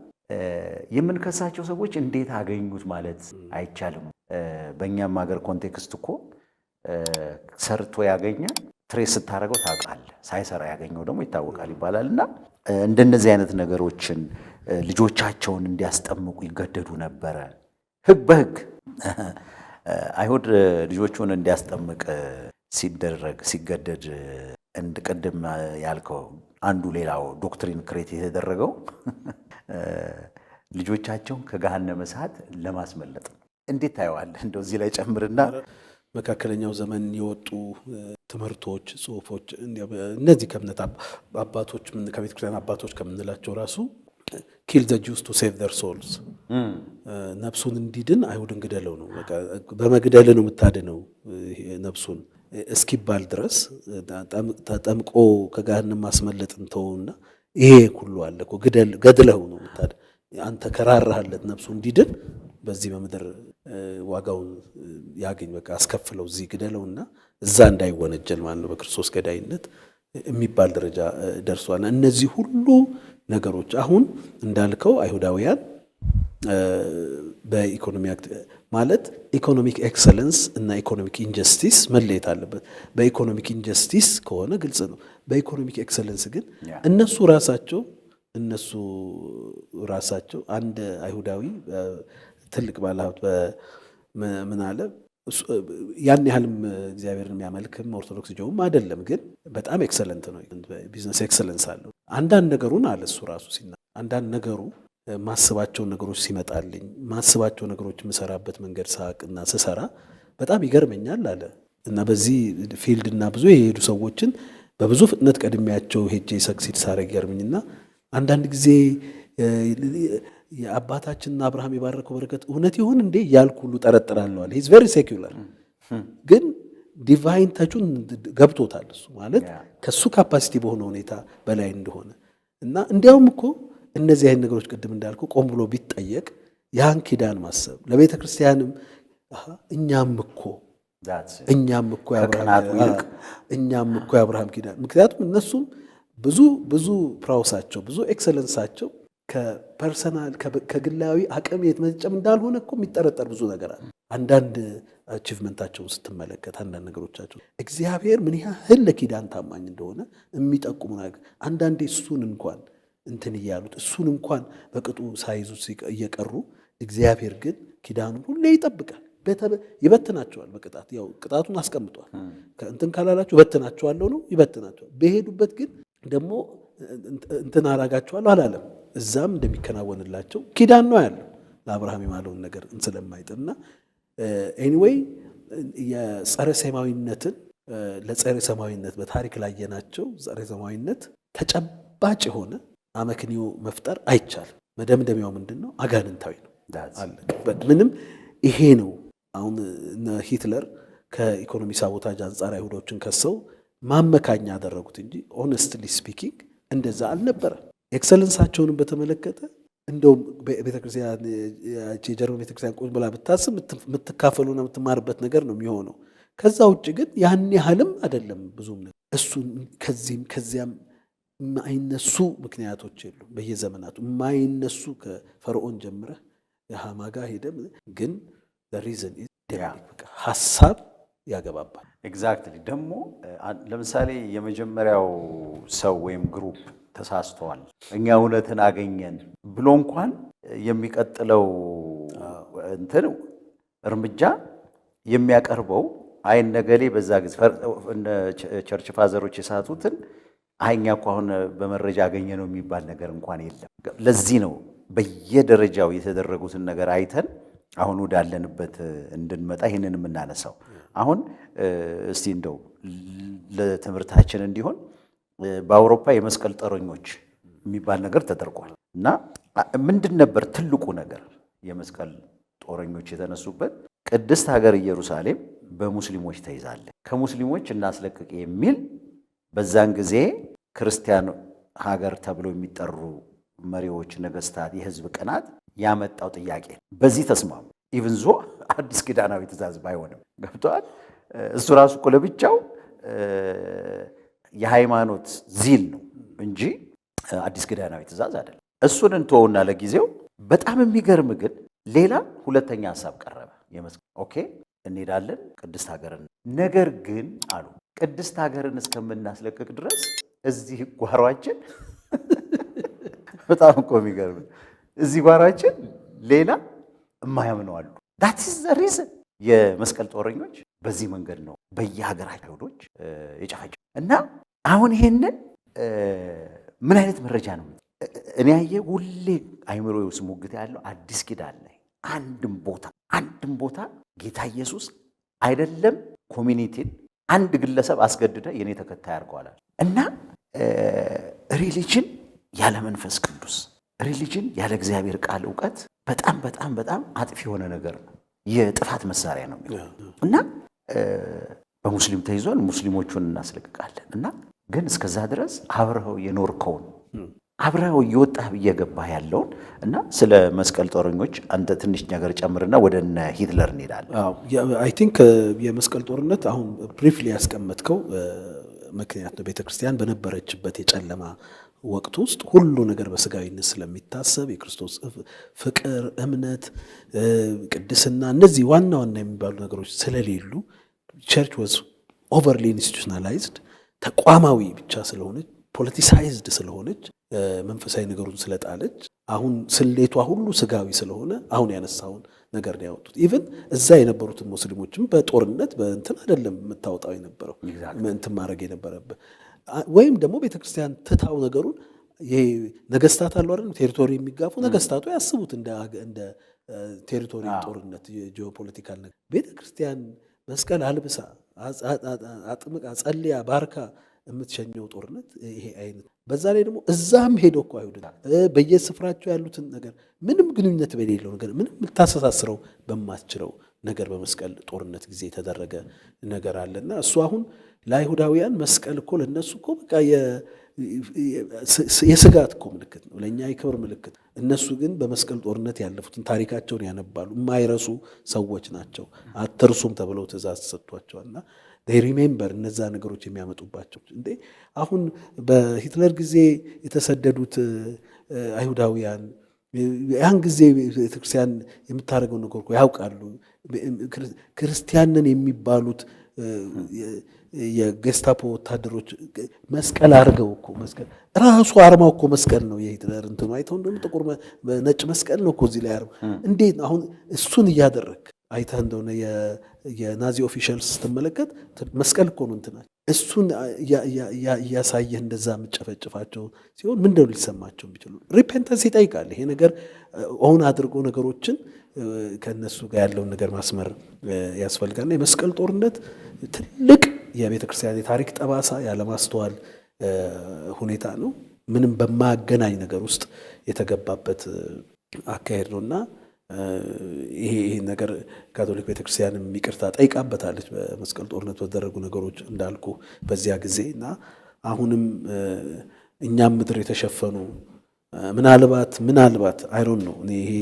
የምንከሳቸው ሰዎች እንዴት አገኙት ማለት አይቻልም። በእኛም ሀገር ኮንቴክስት እኮ ሰርቶ ያገኛል ትሬስ ስታደርገው ታውቃለህ፣ ሳይሰራ ያገኘው ደግሞ ይታወቃል ይባላል። እና እንደነዚህ አይነት ነገሮችን ልጆቻቸውን እንዲያስጠምቁ ይገደዱ ነበረ። በህግ አይሁድ ልጆቹን እንዲያስጠምቅ ሲገደድ ቅድም ያልከው አንዱ ሌላው ዶክትሪን ክሬት የተደረገው ልጆቻቸውን ከገሃነመ እሳት ለማስመለጥ ነው። እንዴት ታየዋለህ? እንደው እዚህ ላይ ጨምርና መካከለኛው ዘመን የወጡ ትምህርቶች፣ ጽሁፎች እነዚህ ከእምነት አባቶች ከቤተክርስቲያን አባቶች ከምንላቸው ራሱ ኪል ዘ ጁስ ቱ ሴቭ ዘር ሶልስ፣ ነፍሱን እንዲድን አይሁድን ግደለው ነው። በመግደል ነው የምታድነው ነፍሱን እስኪባል ድረስ ተጠምቆ ከገሃነም ማስመለጥን ተውና ይሄ ሁሉ አለ እኮ ገድለው ነው የምታድን። አንተ ከራራህለት ነፍሱ እንዲድን በዚህ በምድር ዋጋውን ያገኝ፣ በቃ አስከፍለው እዚህ ግደለውና እዛ እንዳይወነጀል ማለት ነው በክርስቶስ ገዳይነት የሚባል ደረጃ ደርሷል። እነዚህ ሁሉ ነገሮች አሁን እንዳልከው አይሁዳውያን በኢኮኖሚ ማለት ኢኮኖሚክ ኤክሰለንስ እና ኢኮኖሚክ ኢንጀስቲስ መለየት አለበት። በኢኮኖሚክ ኢንጀስቲስ ከሆነ ግልጽ ነው። በኢኮኖሚክ ኤክሰለንስ ግን እነሱ ራሳቸው አንድ አይሁዳዊ ትልቅ ባለሀብት ምን አለ፣ ያን ያህልም እግዚአብሔርን የሚያመልክም ኦርቶዶክስ ጆም አይደለም፣ ግን በጣም ኤክሰለንት ነው። ቢዝነስ ኤክሰለንስ አለው። አንዳንድ ነገሩን አለ እሱ ራሱ አንዳንድ ነገሩ ማስባቸውን ነገሮች ሲመጣልኝ ማስባቸው ነገሮች የምሰራበት መንገድ ሳቅና ስሰራ በጣም ይገርመኛል አለ እና በዚህ ፊልድ እና ብዙ የሄዱ ሰዎችን በብዙ ፍጥነት ቀድሜያቸው ሄጄ ሰክሲድ ሳረግ ይገርምኝና አንዳንድ ጊዜ የአባታችንና አብርሃም የባረከው በረከት እውነት ይሆን እንዴ እያልኩ ሁሉ ጠረጥራለዋል። ሂዝ ቬሪ ሴኩላር፣ ግን ዲቫይን ተቹን ገብቶታል። እሱ ማለት ከሱ ካፓሲቲ በሆነ ሁኔታ በላይ እንደሆነ እና እንዲያውም እኮ እነዚህ አይነት ነገሮች ቅድም እንዳልኩ ቆም ብሎ ቢጠየቅ ያን ኪዳን ማሰብ ለቤተ ክርስቲያንም እኛም እኮ የአብርሃም ኪዳን፣ ምክንያቱም እነሱም ብዙ ፕራውሳቸው ብዙ ኤክሰለንሳቸው ከፐርሰናል ከግላዊ አቅም የተመጨም እንዳልሆነ እኮ የሚጠረጠር ብዙ ነገር አለ። አንዳንድ አቺቭመንታቸውን ስትመለከት አንዳንድ ነገሮቻቸው እግዚአብሔር ምን ያህል ለኪዳን ታማኝ እንደሆነ የሚጠቁሙ ነገር አንዳንዴ እሱን እንኳን እንትን እያሉት እሱን እንኳን በቅጡ ሳይዙት እየቀሩ እግዚአብሔር ግን ኪዳኑን ሁሌ ይጠብቃል። ይበትናቸዋል በቅጣት ያው ቅጣቱን አስቀምጧል። እንትን ካላላችሁ በትናቸዋለሁ ነው ይበትናቸዋል። በሄዱበት ግን ደግሞ እንትን አላጋቸዋለሁ አላለም። እዛም እንደሚከናወንላቸው ኪዳን ነው ያለው ለአብርሃም የማለውን ነገር ስለማይጥልና ኤኒዌይ የጸረ ሰማዊነትን ለጸረ ሰማዊነት በታሪክ ላይ የናቸው ጸረ ሰማዊነት ተጨባጭ የሆነ አመክንዮ መፍጠር አይቻልም። መደምደሚያው ምንድን ነው? አጋንንታዊ ነው። ምንም ይሄ ነው። አሁን ሂትለር ከኢኮኖሚ ሳቦታጅ አንጻር አይሁዶችን ከሰው ማመካኛ ያደረጉት እንጂ ኦነስትሊ ስፒኪንግ እንደዛ አልነበረ። ኤክሰለንሳቸውንም በተመለከተ እንደውም ቤተክርስቲያን የጀርመን ቤተክርስቲያን ቁጭ ብላ ብታስብ የምትካፈሉና የምትማርበት ነገር ነው የሚሆነው። ከዛ ውጭ ግን ያን ያህልም አይደለም ብዙም ነገር እሱን ከዚያም የማይነሱ ምክንያቶች የሉም። በየዘመናቱ የማይነሱ ከፈርዖን ጀምረህ የሃማ ጋር ሄደም ግን ሪዝን ሀሳብ ያገባባል። ኤግዛክትሊ። ደግሞ ለምሳሌ የመጀመሪያው ሰው ወይም ግሩፕ ተሳስተዋል እኛ እውነትን አገኘን ብሎ እንኳን የሚቀጥለው እንትን እርምጃ የሚያቀርበው አይን ነገሌ በዛ ጊዜ ቸርች ፋዘሮች የሳቱትን እኛ እኮ አሁን በመረጃ አገኘ ነው የሚባል ነገር እንኳን የለም። ለዚህ ነው በየደረጃው የተደረጉትን ነገር አይተን አሁን ወዳለንበት እንድንመጣ ይህንን የምናነሳው። አሁን እስቲ እንደው ለትምህርታችን እንዲሆን በአውሮፓ የመስቀል ጦረኞች የሚባል ነገር ተደርጓል እና ምንድን ነበር ትልቁ ነገር? የመስቀል ጦረኞች የተነሱበት ቅድስት ሀገር ኢየሩሳሌም በሙስሊሞች ተይዛለች፣ ከሙስሊሞች እናስለቅቅ የሚል በዛን ጊዜ ክርስቲያን ሀገር ተብለው የሚጠሩ መሪዎች፣ ነገስታት፣ የህዝብ ቅናት ያመጣው ጥያቄ። በዚህ ተስማሙ። ኢቭን ዞ አዲስ ኪዳናዊ ትእዛዝ ባይሆንም ገብተዋል። እሱ ራሱ እኮ ለብቻው የሃይማኖት ዚል ነው እንጂ አዲስ ኪዳናዊ ትእዛዝ አይደለም። እሱን እንተውና ለጊዜው በጣም የሚገርም ግን ሌላ ሁለተኛ ሀሳብ ቀረበ። ኦኬ እንሄዳለን ቅድስት ሀገርን፣ ነገር ግን አሉ ቅድስት ሀገርን እስከምናስለቅቅ ድረስ እዚህ ጓሯችን በጣም እኮ የሚገርም እዚህ ጓሯችን ሌላ የማያምነው አሉ። ዳት ኢዝ ዘ ሪዝን የመስቀል ጦረኞች በዚህ መንገድ ነው በየሀገራቸው አይሁዶች የጨፈጨፉ። እና አሁን ይሄንን ምን አይነት መረጃ ነው እኔ ያየ ሁሌ አይምሮ ውስጥ ሙግት ያለው አዲስ ኪዳን ላይ አንድም ቦታ ጌታ ኢየሱስ አይደለም ኮሚኒቲን አንድ ግለሰብ አስገድደ የኔ ተከታይ አድርገዋል። እና ሪሊጅን ያለ መንፈስ ቅዱስ፣ ሪሊጅን ያለ እግዚአብሔር ቃል እውቀት በጣም በጣም በጣም አጥፊ የሆነ ነገር ነው፣ የጥፋት መሳሪያ ነው እና በሙስሊም ተይዟል፣ ሙስሊሞቹን እናስለቅቃለን። እና ግን እስከዛ ድረስ አብረኸው የኖርከውን አብረኸው እየወጣህ እየገባህ ያለውን እና ስለ መስቀል ጦረኞች አንተ ትንሽ ነገር ጨምርና ወደ እነ ሂትለር እንሄዳለን። አይ ቲንክ የመስቀል ጦርነት አሁን ብሪፍሊ ያስቀመጥከው ምክንያት ነው። ቤተክርስቲያን በነበረችበት የጨለማ ወቅት ውስጥ ሁሉ ነገር በስጋዊነት ስለሚታሰብ የክርስቶስ ፍቅር፣ እምነት፣ ቅድስና እነዚህ ዋና ዋና የሚባሉ ነገሮች ስለሌሉ ቸርች ወዝ ኦቨርሊ ኢንስቲቱሽናላይዝድ ተቋማዊ ብቻ ስለሆነች ፖለቲሳይዝድ ስለሆነች መንፈሳዊ ነገሩን ስለጣለች አሁን ስሌቷ ሁሉ ስጋዊ ስለሆነ አሁን ያነሳውን ነገር ነው ያወጡት። ኢቭን እዛ የነበሩትን ሙስሊሞችም በጦርነት በእንትን አይደለም የምታወጣው የነበረው እንትን ማድረግ የነበረበት ወይም ደግሞ ቤተክርስቲያን ትታው ነገሩን ይሄ ነገስታት አሉ አይደል ቴሪቶሪ የሚጋፉ ነገስታቱ ያስቡት እንደ ቴሪቶሪ ጦርነት የጂኦፖለቲካል ነገር ቤተክርስቲያን መስቀል አልብሳ አጥምቃ ጸልያ ባርካ የምትሸኘው ጦርነት ይሄ አይነት በዛ ላይ ደግሞ እዛም ሄዶ እኮ አይሁድ በየስፍራቸው ያሉትን ነገር ምንም ግንኙነት በሌለው ነገር ምንም ልታስተሳስረው በማትችለው ነገር በመስቀል ጦርነት ጊዜ የተደረገ ነገር አለና እሱ አሁን ለአይሁዳውያን መስቀል እኮ ለነሱ እኮ በቃ የስጋት እኮ ምልክት ነው፣ ለእኛ የክብር ምልክት። እነሱ ግን በመስቀል ጦርነት ያለፉትን ታሪካቸውን ያነባሉ፣ የማይረሱ ሰዎች ናቸው። አትርሱም ተብለው ትእዛዝ ተሰጥቷቸዋልና ሪሜምበር እነዛ ነገሮች የሚያመጡባቸው እንዴ አሁን በሂትለር ጊዜ የተሰደዱት አይሁዳውያን ያን ጊዜ ቤተክርስቲያን የምታደርገው ነገር እኮ ያውቃሉ። ክርስቲያንን የሚባሉት የጌስታፖ ወታደሮች መስቀል አድርገው እኮ መስቀል ራሱ አርማው እኮ መስቀል ነው። የሂትለር እንትኑ አይተው እንደሆነ ጥቁር ነጭ መስቀል ነው እኮ እዚህ ላይ አርማ። እንዴት አሁን እሱን እያደረግ አይተህ እንደሆነ የናዚ ኦፊሻልስ ስትመለከት መስቀል እኮ ነው እንትናል። እሱን እያሳየህ እንደዛ የምጨፈጭፋቸው ሲሆን ምንድነው ሊሰማቸው የሚችሉ? ሪፔንተንስ ይጠይቃል። ይሄ ነገር ኦን አድርጎ ነገሮችን ከእነሱ ጋር ያለውን ነገር ማስመር ያስፈልጋልና የመስቀል ጦርነት ትልቅ የቤተ ክርስቲያን የታሪክ ጠባሳ ያለማስተዋል ሁኔታ ነው። ምንም በማያገናኝ ነገር ውስጥ የተገባበት አካሄድ ነውና ይሄ ነገር ካቶሊክ ቤተክርስቲያንም ይቅርታ ጠይቃበታለች በመስቀል ጦርነት በተደረጉ ነገሮች እንዳልኩ በዚያ ጊዜ እና አሁንም እኛም ምድር የተሸፈኑ ምናልባት አይሮን ነው እኔ ይሄ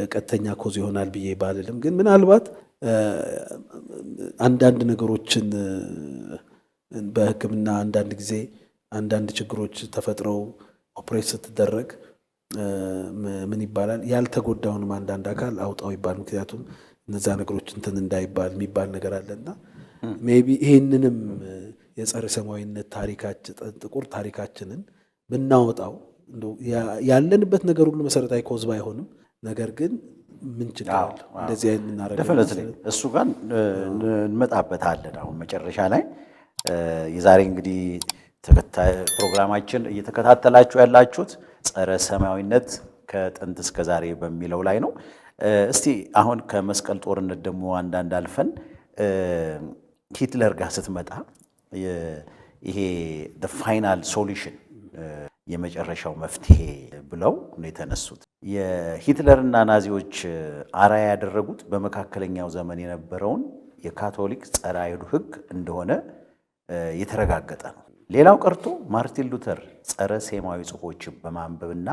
ቀጥተኛ ኮዝ ይሆናል ብዬ ባልልም፣ ግን ምናልባት አንዳንድ ነገሮችን በሕክምና አንዳንድ ጊዜ አንዳንድ ችግሮች ተፈጥረው ኦፕሬት ስትደረግ ምን ይባላል ያልተጎዳውንም አንዳንድ አካል አውጣው ይባል። ምክንያቱም እነዛ ነገሮች እንትን እንዳይባል የሚባል ነገር አለና ሜይ ቢ ይሄንንም የጸረ ሰማዊነት ታሪካችን ጥቁር ታሪካችንን ብናወጣው ያለንበት ነገር ሁሉ መሰረታዊ ኮዝ ባይሆንም ነገር ግን ምን ችግር አለ እንደዚህ አይነት የምናደርገው እሱ ጋር እንመጣበታለን። አሁን መጨረሻ ላይ የዛሬ እንግዲህ ተከታይ ፕሮግራማችን እየተከታተላችሁ ያላችሁት ጸረ ሰማያዊነት ከጥንት እስከ ዛሬ በሚለው ላይ ነው። እስቲ አሁን ከመስቀል ጦርነት ደግሞ አንዳንድ አልፈን ሂትለር ጋር ስትመጣ ይሄ ፋይናል ሶሉሽን የመጨረሻው መፍትሄ ብለው ነው የተነሱት። የሂትለርና ናዚዎች አራያ ያደረጉት በመካከለኛው ዘመን የነበረውን የካቶሊክ ጸረ አይሁድ ሕግ እንደሆነ የተረጋገጠ ነው። ሌላው ቀርቶ ማርቲን ሉተር ጸረ ሴማዊ ጽሑፎችን በማንበብና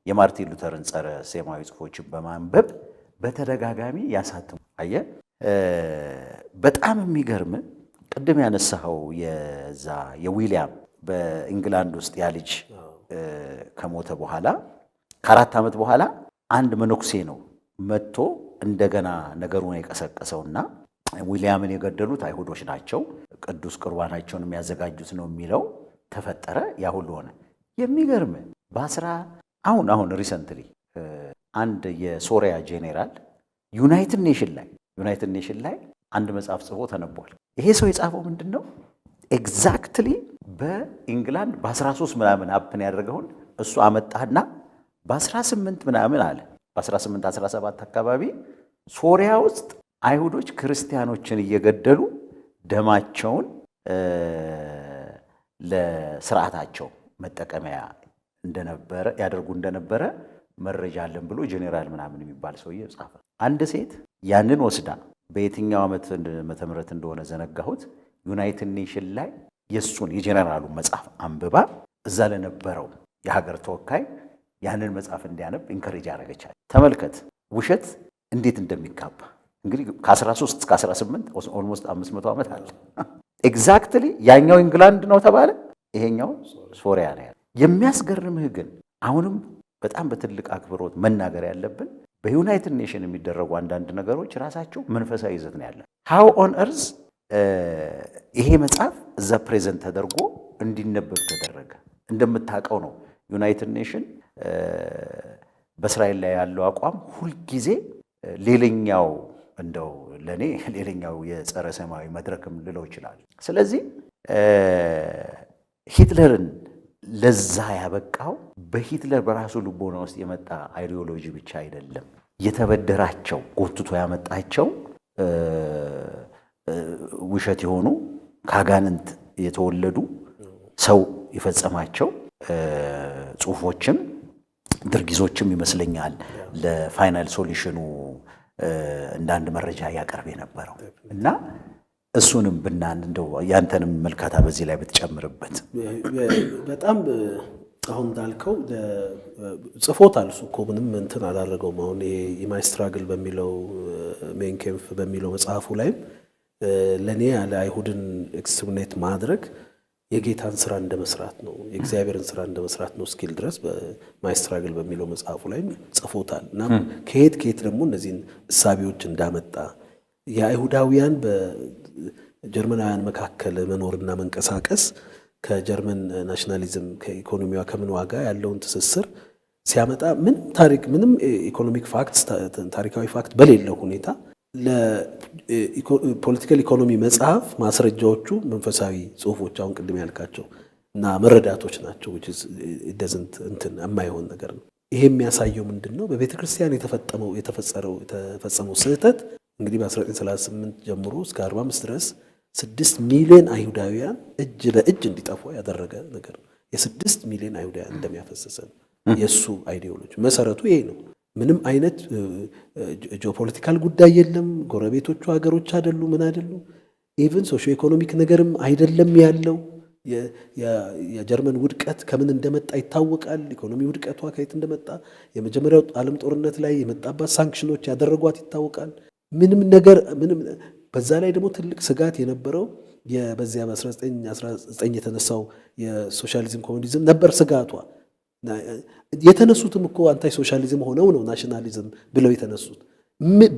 የማርቲን ሉተርን ጸረ ሴማዊ ጽሑፎችን በማንበብ በተደጋጋሚ ያሳትሙ። አየ በጣም የሚገርም ቅድም ያነሳኸው የዛ የዊሊያም በኢንግላንድ ውስጥ ያ ልጅ ከሞተ በኋላ ከ4 ዓመት በኋላ አንድ መነኩሴ ነው መጥቶ እንደገና ነገሩን የቀሰቀሰውና ዊሊያምን የገደሉት አይሁዶች ናቸው፣ ቅዱስ ቁርባናቸውን የሚያዘጋጁት ነው የሚለው ተፈጠረ። ያ ሁሉ ሆነ። የሚገርም አሁን ሪሰንትሊ አንድ የሶሪያ ጄኔራል ዩናይትድ ኔሽን ላይ አንድ መጽሐፍ ጽፎ ተነቧል። ይሄ ሰው የጻፈው ምንድን ነው? ኤግዛክትሊ በኢንግላንድ በ13 ምናምን አፕን ያደረገውን እሱ አመጣና በ18 ምናምን አለ። በ18 17 አካባቢ ሶሪያ ውስጥ አይሁዶች ክርስቲያኖችን እየገደሉ ደማቸውን ለስርዓታቸው መጠቀሚያ ያደርጉ እንደነበረ መረጃ አለን ብሎ ጄኔራል ምናምን የሚባል ሰውዬ ጻፈ። አንድ ሴት ያንን ወስዳ በየትኛው ዓመተ ምህረት እንደሆነ ዘነጋሁት፣ ዩናይትድ ኔሽን ላይ የሱን የጄኔራሉን መጽሐፍ አንብባ እዛ ለነበረው የሀገር ተወካይ ያንን መጽሐፍ እንዲያነብ ኢንከሬጅ ያደረገቻል። ተመልከት ውሸት እንዴት እንደሚካባ እንግዲህ ከ13 እስከ 18 ኦልሞስት 500 ዓመት አለ። ኤግዛክትሊ ያኛው ኢንግላንድ ነው ተባለ፣ ይሄኛው ሶሪያ ነው ያለ። የሚያስገርምህ ግን አሁንም በጣም በትልቅ አክብሮት መናገር ያለብን በዩናይትድ ኔሽን የሚደረጉ አንዳንድ ነገሮች ራሳቸው መንፈሳዊ ይዘት ነው ያለ። ሃው ኦን እርዝ ይሄ መጽሐፍ እዛ ፕሬዘንት ተደርጎ እንዲነበብ ተደረገ። እንደምታውቀው ነው ዩናይትድ ኔሽን በእስራኤል ላይ ያለው አቋም ሁልጊዜ ሌላኛው እንደው ለኔ ሌላኛው የጸረ ሰማያዊ መድረክም ልለው ይችላል። ስለዚህ ሂትለርን ለዛ ያበቃው በሂትለር በራሱ ልቦና ውስጥ የመጣ አይዲዮሎጂ ብቻ አይደለም። የተበደራቸው ጎትቶ ያመጣቸው ውሸት የሆኑ ከአጋንንት የተወለዱ ሰው የፈጸማቸው ጽሑፎችም ድርጊቶችም ይመስለኛል ለፋይናል ሶሉሽኑ እንዳንድ መረጃ ያቀርብ የነበረው እና እሱንም እንደው ያንተንም መልካታ በዚህ ላይ ብትጨምርበት በጣም አሁን እንዳልከው ጽፎታል። እሱ እኮ ምንም እንትን አላደረገውም። አሁን ይሄ የማይስትራግል በሚለው ሜን ኬምፍ በሚለው መጽሐፉ ላይም ለእኔ ያለ አይሁድን ኤክስትሪሚኔት ማድረግ የጌታን ስራ እንደመስራት ነው፣ የእግዚአብሔርን ስራ እንደመስራት ነው እስኪል ድረስ በማይስትራግል በሚለው መጽሐፉ ላይም ጽፎታል። እና ከየት ደግሞ እነዚህን እሳቤዎች እንዳመጣ የአይሁዳውያን በጀርመናውያን መካከል መኖርና መንቀሳቀስ ከጀርመን ናሽናሊዝም ከኢኮኖሚዋ ከምን ዋጋ ያለውን ትስስር ሲያመጣ ምንም ኢኮኖሚክ ፋክትስ ታሪካዊ ፋክት በሌለው ሁኔታ ለፖለቲካል ኢኮኖሚ መጽሐፍ ማስረጃዎቹ መንፈሳዊ ጽሁፎች አሁን ቅድም ያልካቸው እና መረዳቶች ናቸው። እንትን የማይሆን ነገር ነው። ይሄ የሚያሳየው ምንድን ነው? በቤተ ክርስቲያን የተፈጸመው ስህተት እንግዲህ በ1938 ጀምሮ እስከ 45 ድረስ 6 ሚሊዮን አይሁዳውያን እጅ ለእጅ እንዲጠፉ ያደረገ ነገር ነው። የ6 ሚሊዮን አይሁዳውያን እንደሚያፈሰሰ ነው የእሱ አይዲዮሎጂ። መሰረቱ ይሄ ነው። ምንም አይነት ጂኦፖለቲካል ጉዳይ የለም። ጎረቤቶቹ ሀገሮች አይደሉ፣ ምን አይደሉ፣ ኢቭን ሶሺዮ ኢኮኖሚክ ነገርም አይደለም ያለው። የጀርመን ውድቀት ከምን እንደመጣ ይታወቃል። ኢኮኖሚ ውድቀቷ ከየት እንደመጣ የመጀመሪያው ዓለም ጦርነት ላይ የመጣባት ሳንክሽኖች ያደረጓት ይታወቃል። ምንም በዛ ላይ ደግሞ ትልቅ ስጋት የነበረው በዚያ በ1919 የተነሳው የሶሻሊዝም ኮሙኒዝም ነበር ስጋቷ። የተነሱትም እኮ አንታይ ሶሻሊዝም ሆነው ነው ናሽናሊዝም ብለው የተነሱት።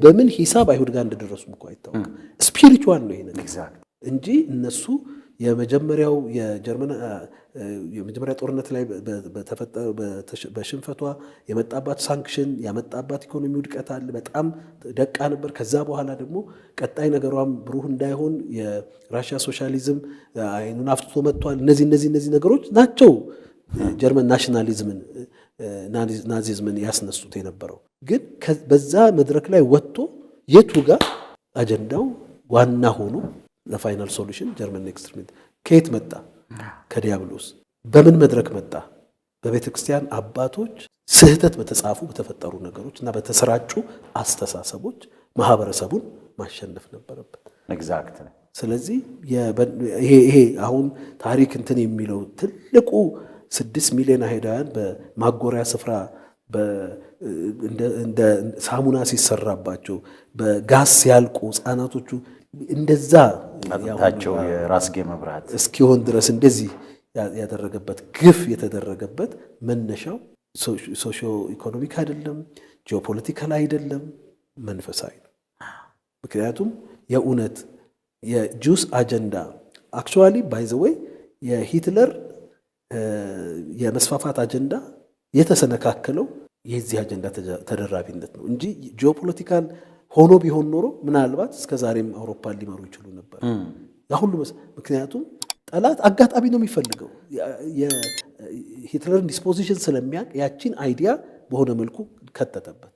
በምን ሂሳብ አይሁድ ጋር እንደደረሱም እኮ አይታወቅም። ስፒሪቹዋል ነው ይሄንን እንጂ እነሱ የመጀመሪያው የመጀመሪያ ጦርነት ላይ በሽንፈቷ የመጣባት ሳንክሽን ያመጣባት ኢኮኖሚ ውድቀት አለ። በጣም ደቃ ነበር። ከዛ በኋላ ደግሞ ቀጣይ ነገሯም ብሩህ እንዳይሆን የራሽያ ሶሻሊዝም አይኑን አፍትቶ መጥቷል። እነዚህ ነገሮች ናቸው ጀርመን ናሽናሊዝምን ናዚዝምን ያስነሱት የነበረው። ግን በዛ መድረክ ላይ ወጥቶ የቱ ጋር አጀንዳው ዋና ሆኖ ለፋይናል ሶሉሽን ጀርመን ኤክስትሪሚቲ ከየት መጣ? ከዲያብሎስ። በምን መድረክ መጣ? በቤተ ክርስቲያን አባቶች ስህተት በተፈጠሩ ነገሮች እና በተሰራጩ አስተሳሰቦች ማህበረሰቡን ማሸነፍ ነበረበት። ኤግዛክት። ስለዚህ ይሄ አሁን ታሪክ እንትን የሚለው ትልቁ 6 ሚሊዮን አይሁዳውያን በማጎሪያ ስፍራ እንደ ሳሙና ሲሰራባቸው በጋስ ሲያልቁ ህፃናቶቹ እንደዛ አጥንታቸው የራስጌ መብራት እስኪሆን ድረስ እንደዚህ ያደረገበት ግፍ የተደረገበት መነሻው ሶሺዮ ኢኮኖሚክ አይደለም፣ ጂኦፖለቲካል አይደለም፣ መንፈሳዊ ነው። ምክንያቱም የእውነት የጁስ አጀንዳ አክቹዋሊ ባይ ዘ ዌይ የሂትለር የመስፋፋት አጀንዳ የተሰነካከለው የዚህ አጀንዳ ተደራቢነት ነው እንጂ ጂኦፖለቲካል ሆኖ ቢሆን ኖሮ ምናልባት እስከ ዛሬም አውሮፓን ሊመሩ ይችሉ ነበር። ያሁሉ ምክንያቱም ጠላት አጋጣሚ ነው የሚፈልገው። የሂትለርን ዲስፖዚሽን ስለሚያውቅ ያቺን አይዲያ በሆነ መልኩ ከተተበት።